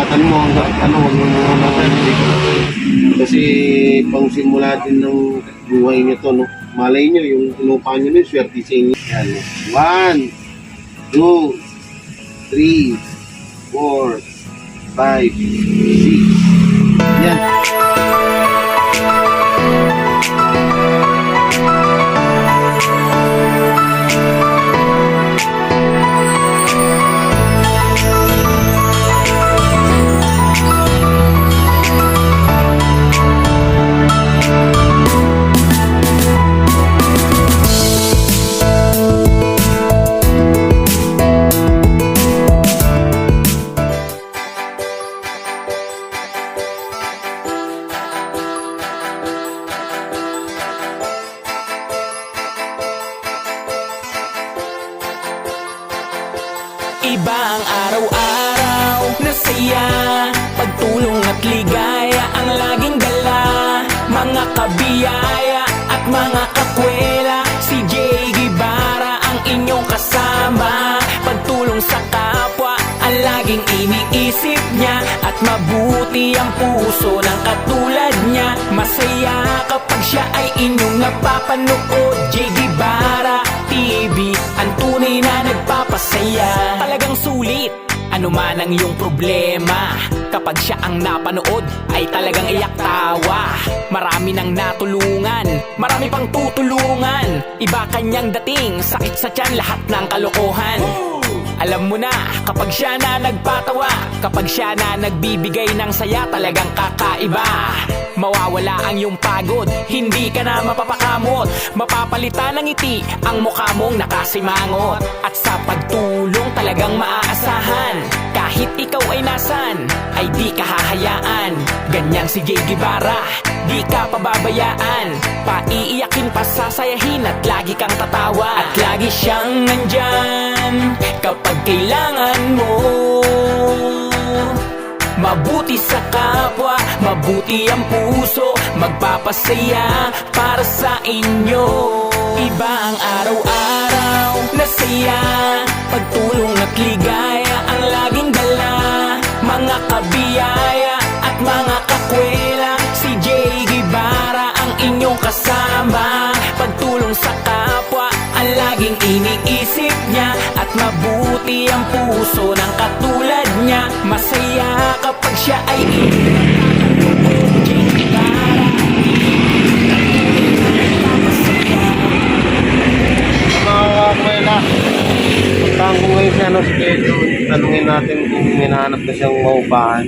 ingatan mo hanggang ano, huwag mo muna kasi pang simula din ng buhay nyo to, no? Malay nyo, yung inupa nyo nun, swerte sa inyo. Yan, no? 1, 2, 3, 4, 5, 6. Yan. Iba ang araw-araw na saya, pagtulong at ligaya ang laging dala. Mga kabiyaya at mga kakwela, si Jay Guevara ang inyong kasama. Pagtulong sa kapwa ang laging iniisip niya, at mabuti ang puso ng katulad niya. Masaya kapag siya ay inyong napapanood. Jay Guevara TV, ang tunay na nagpapasaya. Talagang sulit, ano man ang iyong problema, kapag siya ang napanood ay talagang iyak tawa. Marami nang natulungan, marami pang tutulungan. Iba kanyang dating, sakit sa tiyan, lahat ng kalokohan. Alam mo na, kapag siya na nagpatawa, kapag siya na nagbibigay ng saya, talagang kakaiba. Mawawala ang iyong pagod, hindi ka na mapapakamot. Mapapalitan ng ngiti ang mukha mong nakasimangot. At sa pagtulong talagang maaasahan, kahit ikaw ay nasan, ay di ka hahayaan. Ganyan si Jay Guevara, di ka pababayaan. Paiiyakin, pasasayahin at lagi kang tatawa. At lagi siyang nandyan kapag kailangan mo. Mabuti sa kapwa, mabuti ang puso, magpapasaya para sa inyo. Iba ang araw-araw na saya, pagtulong at ligaya ang laging dala. Mga kabiyaya at mga kakwela, si Jay Guevara ang inyong kasama. Pagtulong sa kapwa ang laging iniisip niya, at mabuti ang puso ng katulad niya. Masaya kapag siya ay Mga kakwela, puntahan ko ngayon siya ng schedule. Tanungin natin kung hinahanap na siyang maupahan.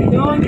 Yun.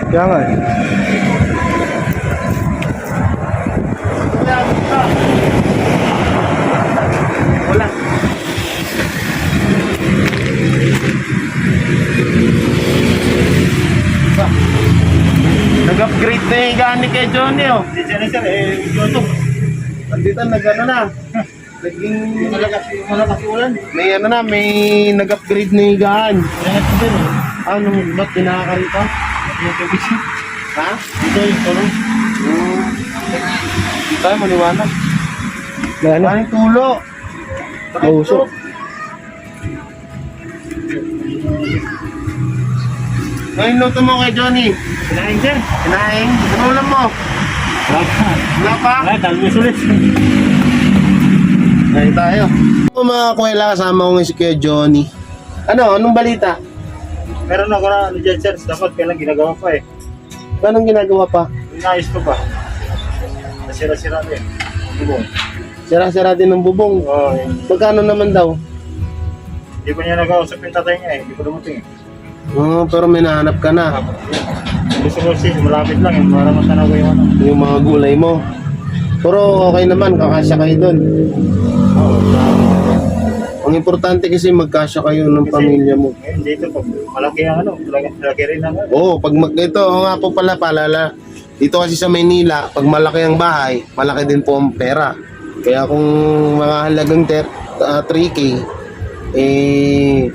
Jangan. Wala. Nag-upgrade na yung gani kay Johnny, oh. Hindi siya na sir, YouTube. Andito, nag-ano na. Naging Malakas ulan. may ano na, may nag-upgrade na yung gaan. Kaya ito din Ano, ba't pinakakaril ka? YouTube siya. Ha? Ito yung tulong. Hindi tayo maliwanag. Maraming tulo. Mausok. Ngayon luto mo kay Johnny. Kinain sir. Kinain. Ano ulam mo? Wala pa? Ay, talbos ulit. Ngayon tayo. Ito mga kuwela, kasama ko ngayon si Kuya Johnny. Ano? Anong balita? Meron ako na ano dyan sir. Dapat kailang ginagawa pa eh. Anong ginagawa pa? Inayos ko pa. Nasira-sira na eh. Bubong. Sira-sira din ng bubong. Oo. Magkano naman daw? Hindi ko niya nag-ausap yung tatay niya eh. Hindi ko dumating eh. Pero may nahanap ka na. Gusto ko sis, malapit lang eh. Para masanaw ko yung ano. Yung mga gulay mo. Pero okay naman, kakasya kayo doon. Oo. Ang importante kasi magkasya kayo ng pamilya mo. Ngayon dito pag malaki ang ano. Malaki rin ang ano. Oo, pag ito, nga po pala, paalala. Dito kasi sa Maynila, pag malaki ang bahay, malaki din po ang pera. Kaya kung mga halagang 3K, eh,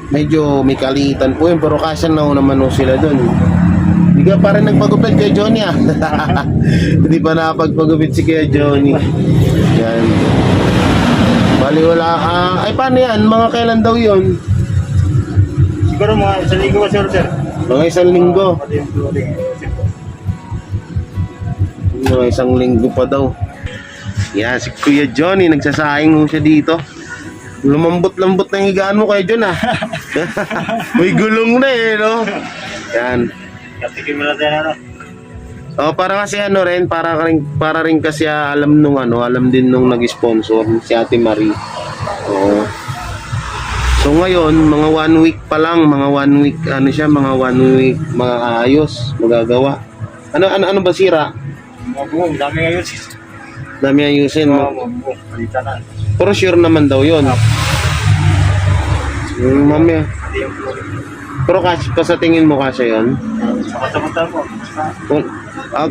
medyo may kalitan po yun. Pero kasya na naman po sila dun. Hindi ka pa rin nagpagupit kay Johnny ah. Hindi pa nakapagpagupit si kay Johnny. Yan. Bali wala. Ay paano yan? Mga kailan daw yun? Siguro mga isang linggo pa sir. Mga isang linggo. Pati yung clothing. Mga isang linggo pa daw. Yan, si Kuya Johnny, nagsasaing ho siya dito. Lumambot-lambot na higaan mo kay John ah. May gulong na eh, no? Yan. Katikin mo natin ano. Oh, para kasi ano rin, para rin kasi alam nung alam din nung nag-sponsor si Ate Marie. Oo. So ngayon, mga 1 week pa lang, mga 1 week, mga 1 week maayos, magagawa. Ano ba sira? Mga buong, dami ngayon. Dami ayusin. Mga buong, palitan na. Pero sure naman daw yun. Mami. Pati yung clothing. Pero kasi pa sa tingin mo kasi yun? Samata-mata po.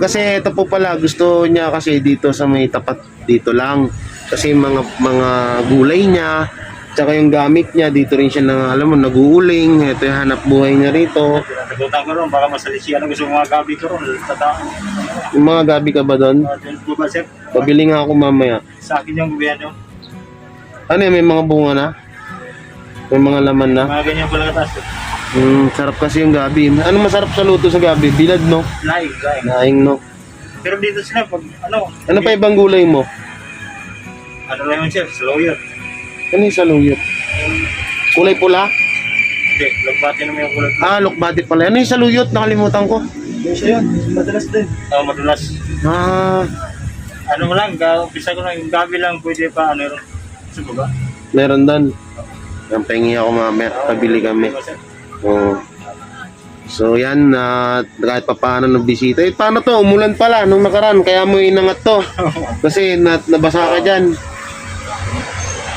Kasi ito po pala, gusto niya kasi dito sa may tapat dito lang. Kasi mga gulay niya, tsaka yung gamit niya, dito rin siya nag-uuling. Ito yung hanap buhay niya rito. Nagutan ko ron, baka masalisi. Ano gusto mga gabi ko ron? Tataan. Yung mga gabi ka ba doon? Yung ba sir? Pabili nga ako mamaya. Sa akin yung gobyerno. Ano yan, may mga bunga na? May mga laman na? Mga ganyan pala katas. Sarap kasi yung gabi. Ano masarap sa luto sa gabi? Bilad, no? Laing. Naing, no? Pero dito sila, pag Ano pa ibang gulay mo? Ano lang yun sir? Slow yun. Ano yung saluyot? Kulay pula? Hindi, lagbati naman yung kulay. Lokbati pala. Ano yung saluyot? Nakalimutan ko. Yung siya yun, madalas din. Oo, madalas. Ano mo lang, umpisa ko lang, yung gabi lang pwede pa, ano yun. Gusto mo ba? Meron doon. Yung pengi ako mamaya. Pabili kami. Oo. So yan, kahit pa paano nagbisita. Paano to? Umulan pala nung nakaraan. Kaya mo inangat to. Kasi nabasa ka dyan.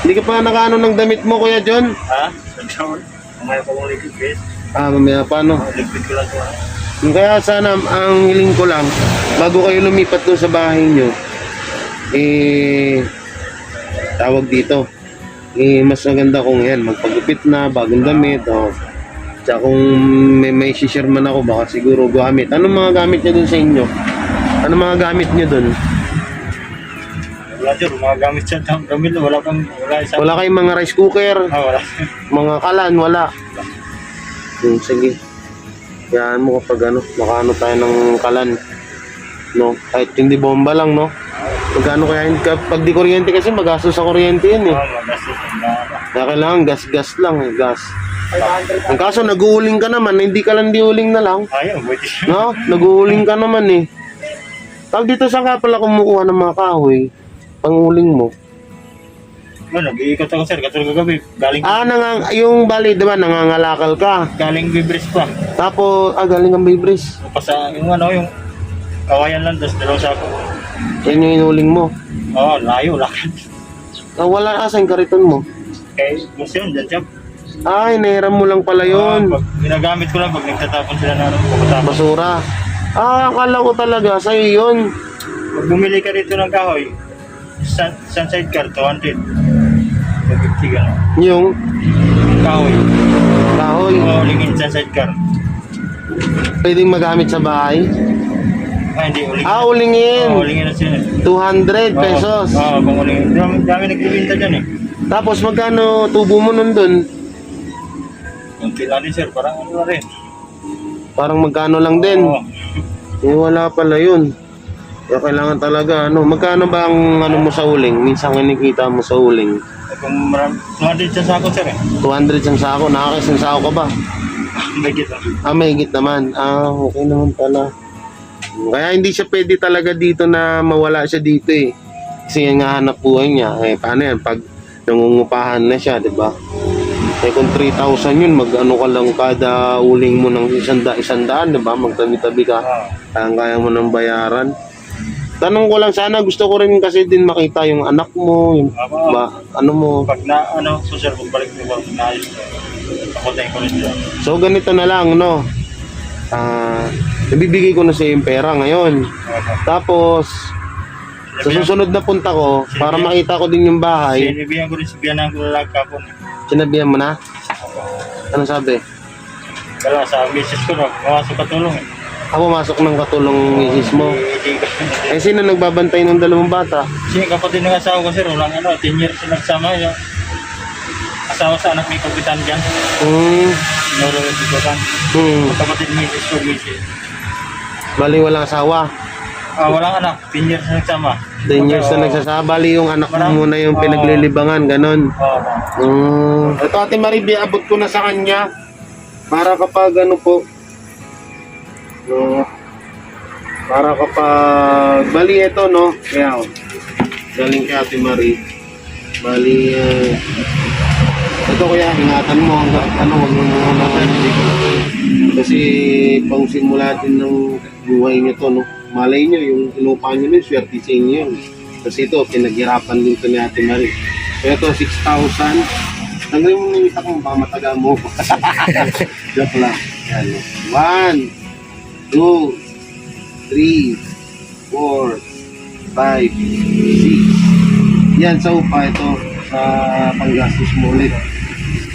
Hindi ka pa nakaano ng damit mo, Kuya John? Ha? Sa mamaya pa kong liquid base. Mamaya paano? Liquid ko lang ko. Kaya sana, ang hiling ko lang, bago kayo lumipat doon sa bahay nyo, tawag dito. Mas maganda kung yan, magpagupit na, bagong damit, Tsaka kung may share man ako, baka siguro gamit. Anong mga gamit niya dun sa inyo? Anong mga gamit niyo dun? Wala dyan, mga gamit siya. Gamit na, wala isa. Wala kayong mga rice cooker, Wala. mga kalan, wala. Sige. Yan mo kapag makaano tayo ng kalan. No? Kahit hindi bomba lang, no? Magkano kaya, pag di kuryente kasi magastos sa kuryente yan eh. Magastos. Kaya kailangan gas lang eh, gas. Ang kaso nag-uuling ka naman, hindi ka lang diuling na lang. Ayun, pwede. No? Nag-uuling ka naman eh. Tawag dito saan ka pala kumukuha ng mga kahoy? Panguling mo. Nag-iikot ako sir, katulad kagabi. Galing Yung bali, diba, nangangalakal ka. galing bibris pa. Tapos, galing kang Bibris. Pasa yung yung kawayan lang, tas dalawang sako. Yan yung inuling mo. Layo, lakad. Wala asan kariton mo. Kaya, gusto yun, dyan siya. Inahiram mo lang pala yun. Pag ginagamit ko lang, pag nagtatapon sila na pumatapon. Basura. Akala ko talaga, sa'yo yun. Pag bumili ka dito ng kahoy, Sunside car, 200. 250 gano'n. Yung Kahoy. kahoy. Ulingin, Sunside car. Pwedeng magamit sa bahay. Hindi, ulingin. Ulingin. Ulingin na siya. 200 pesos. Kung ulingin. Dami nagbibinta dyan eh. Tapos magkano tubo mo nun dun? Kunti lang din sir, parang ano na rin. Parang magkano lang din. Wala pala yun. Kaya kailangan talaga, magkano ba ang mo sa uling? Minsan kinikita mo sa uling. Kung marami, 200 siya sako sir eh. 200 ang sako. Nakakisang sako ka ba? Bagit lang. May higit naman. Okay naman pala. Kaya hindi siya pwede talaga dito na mawala siya dito eh. Kasi yung hanap buhay niya. Paano yan? Pag nangungupahan na siya, di ba? Kung 3,000 yun, mag-ano ka lang kada uling mo ng isandaan, di ba? Magtabi-tabi ka. Kaya mo ng bayaran. Tanong ko lang sana, gusto ko rin kasi din makita yung anak mo, yung ano mo. Pag so sir, pagbalik mo ba, naayos ko. Ako tayo ko rin siya. So ganito na lang, no? nabibigay ko na sa yung pera ngayon. Tapos, sa susunod na punta ko, para makita ko din yung bahay, Sinabihan ko rin si biyanan ko lalaki kapon. sinabihan mo na? Ano sabi? Wala sa misis ko na, kawaso katulong eh. Pumasok ng katulong misis mo. Hindi ko. Eh, sino nagbabantay ng dalawang bata? Kasi kapatid ng asawa ko sir, walang 10 years na nagsama yung asawa sa anak ni kapitan dyan. Noro yung kapitan. Kapatid ni misis ko, misis. Bali, walang asawa. Walang anak, 10 years na nagsama. 10 years na nagsasama. Bali, yung anak mo muna yung pinaglilibangan, ganon. Ito, Ate Marie, abot ko na sa kanya. Para kapag ano po, para kapag, bali ito, no? Kaya, galing kay Ate Marie. Bali, ito kaya, ingatan mo hanggang huwag mo muna kasi pang simula din ng buhay niyo to, no? Malay nyo, yung inupa nyo nun, swerte sa inyo yun. Kasi ito, pinaghirapan din ito ni Ate Marie. So ito, 6,000. Tanggalin mo yung itak mo, baka mataga mo. Joke lang. Yan. 1, 2, 3, 4, 5, 6. Yan, sa upa ito, sa panggastos mo ulit.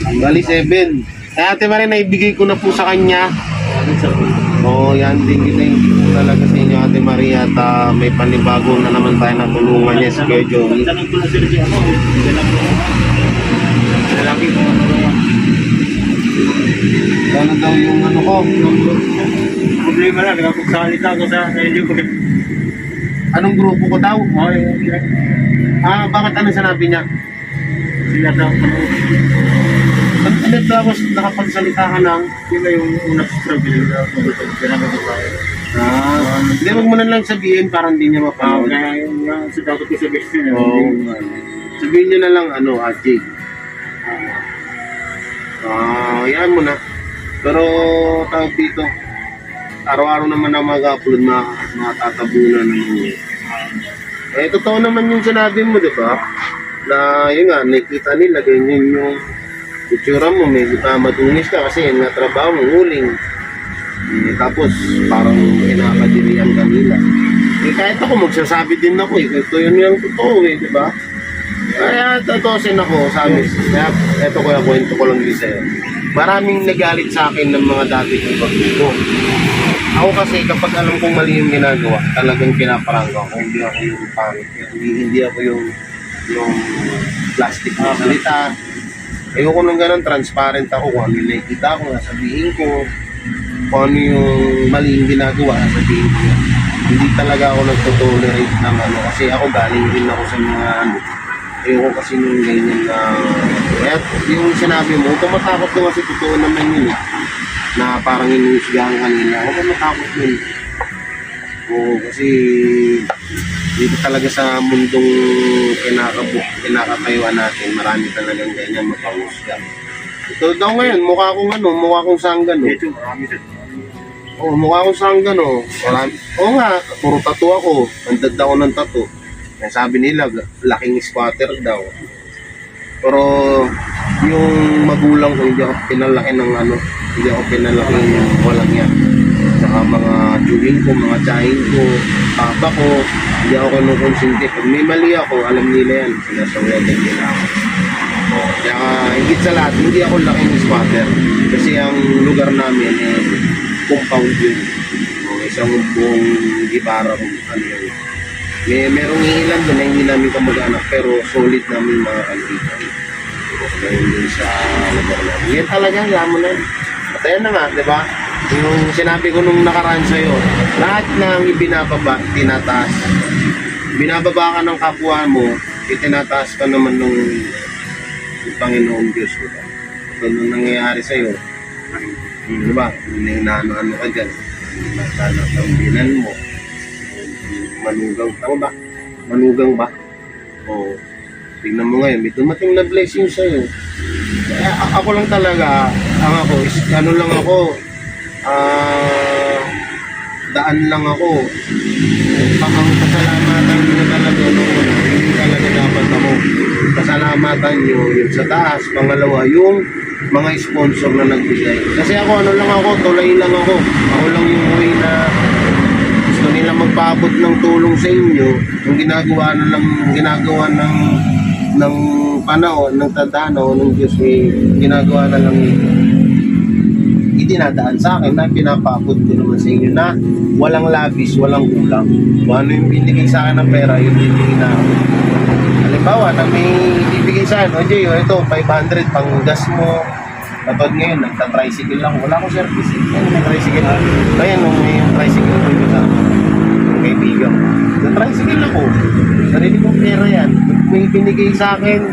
Ang bali 7. Eh, Ate Marie, naibigay ko na po sa kanya. Oo, yan din hindi po talaga sa inyo, Ate Marie, at may panibago na naman tayo na tulungan niya si Kuya Joey. Tanong ko na sila si ako, lalaki mo, Ano daw yung ano ko? problema lang, nakapagsalita ko sa radio ko. Anong grupo ko daw? Okay, Bakit ano sinabi niya? sila sa Ano tapos nakapagsalita ka lang? sila yung unang struggle na magutok ginagawa ko. Hindi, wag mo na lang sabihin para hindi niya mapanood. Kaya yung sa dapat ko sa best niya. Sabihin niyo na lang Ajay. Yan mo na. Pero tawag dito, araw-araw naman na mag-upload na matatabunan ng totoo naman yung sinabi mo, di ba? Na yun nga, nakita nila, ganyan yung itsura mo, medyo matunis ka kasi yun nga trabaho mo, huling. Tapos parang kinakadirian kanila. Kahit ako magsasabi din ako ito yun yung totoo di ba? Kaya tatosin ako sa amin. Kaya ito kuya, kwento ko lang din sa'yo. Maraming nagalit sa akin ng mga dati kong pagluto. Ako kasi kapag alam kong mali yung ginagawa, talagang pinaparangga ko. Hindi ako yung pangit. Hindi ako yung plastic na salita. Ayoko nang ganun, transparent ako. Kung ano yung nakikita ko, sabihin ko. Kung ano yung mali yung ginagawa, sabihin ko. Hindi talaga ako nagtotolerate ng ano. Kasi ako galing din ako sa mga ano. Ayoko kasi nung ganyan na kaya yung sinabi mo, tumatakot ko kasi totoo naman yun na parang inuusgahan kanina. Huwag matakot yun. Oo, kasi dito talaga sa mundong kinakatayuan natin, marami talagang ganyan mapahusga. Ito daw ngayon, mukha kong sanggano. Dito, marami sa Oo, mukha kong sanggano. Oo nga, puro tattoo ako. Nandad ako ng tattoo. Sabi nila, laking squatter daw. Pero yung magulang ko, hindi ako pinalaki ng ano, hindi ako pinalaki ng walang yan. Saka mga tiyuhin ko, mga tiyahin ko, papa ko, hindi ako kinukonsinti. Pag may mali ako, alam nila yan, sinasawagan nila ako. Kaya higit sa lahat, hindi ako laking squatter. Kasi ang lugar namin, compound yun. Isang buong gibara kung ano yun. Merong ilan doon na hindi namin kamag-anak pero solid namin mga kaibigan. Ngayon din sa lugar namin. Yan talaga, yamo na. At ayan na nga, di ba? Yung sinabi ko nung nakaraan sa'yo, lahat ng ibinababa, tinataas. Binababa ka ng kapwa mo, itinataas ka naman ng Panginoong Diyos. Diba? So, nung nangyayari sa'yo, di ba? Ano ka dyan? Nagtanap ng binan mo. Manugang, tama ba? Manugang ba? O, tignan mo ngayon, may dumating na blessing sa'yo. Ako lang talaga, ano lang ako, daan lang ako. Ang pasalamatan nyo talaga nung hindi talaga dapat ako. Pasalamatan nyo yung sa taas. Pangalawa, yung mga sponsor na nagbigay. Kasi ako, ano lang ako, tulay lang ako. Ako lang yung way na gusto nila magpaabot ng tulong sa inyo. Yung ginagawa ng panahon, ng tadhana o ng Diyos, ginagawa na lang itinadaan sa akin na pinapaabot ko naman sa inyo na walang labis, walang kulang. Kung ano yung binigay sa akin ng pera, yun yung inaabot. Halimbawa, na may ibigay sa akin, o Jay, ito, 500 pang gas mo. Katod ngayon, nagta-tricycle lang. Wala akong service. Ayun, may tricycle. Kaya nung may tricycle ko sa kaibigan ko. Nag-tricycle ako. Sarili kong pera yan. May binigay sa akin.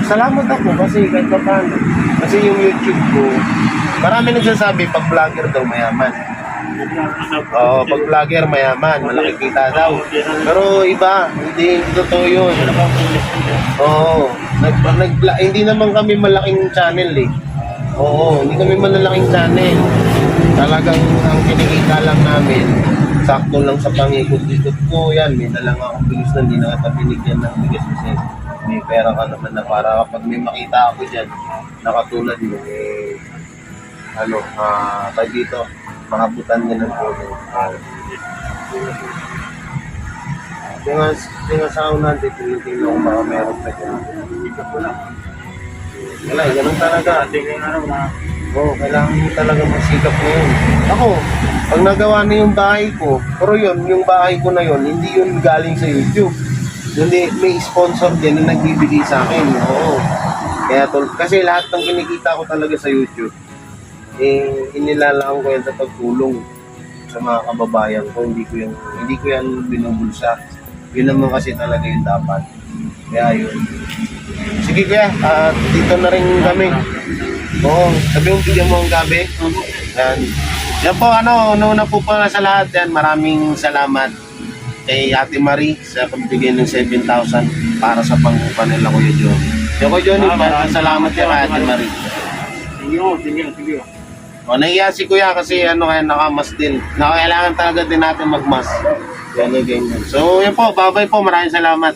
Salamat ako kasi kahit pa paano. Kasi yung YouTube ko, marami nagsasabi pag vlogger daw mayaman. Oo, pag vlogger mayaman, malaki kita daw. Pero iba, hindi totoo yun. Oo, hindi naman kami malaking channel eh. Oo, hindi kami malalaking channel. Talagang ang kinikita lang namin, sakto lang sa pangikot-ikot ko. Yan, may dalang akong bilis na hindi na kita binigyan ng bigas kasi may pera ka naman na para kapag may makita ako dyan, nakatulad mo, tayo dito, makabutan niya ng tulong. Yung asawa natin, tinitingnan ko baka meron pa dyan. Wala, ganun talaga. Oo, kailangan mo talaga magsikap na yun. Ako, pag nagawa na yung bahay ko, pero yun, yung bahay ko na yun, hindi yun galing sa YouTube. Hindi, may sponsor din na nagbibigay sa akin. Oo. Kaya kasi lahat ng kinikita ko talaga sa YouTube, inilalaan ko yan sa pagtulong sa mga kababayan ko. Hindi ko yan binubulsa. Yun naman kasi talaga yung dapat. Kaya yun. Sige kuya, dito na rin kami. Oo, sabi mo bigyan mo ang gabi. Yan. Yan po, una po pala sa lahat yan, maraming salamat kay Ate Marie sa pagbigay ng 7,000 para sa pangupa nila Kuya John. Yung Kuya John, salamat kay Ate Marie. Sige. O, nahiya si Kuya kasi nakamas din. Kailangan talaga din natin magmas. Ganyan. So, yan po, bye-bye po. Maraming salamat.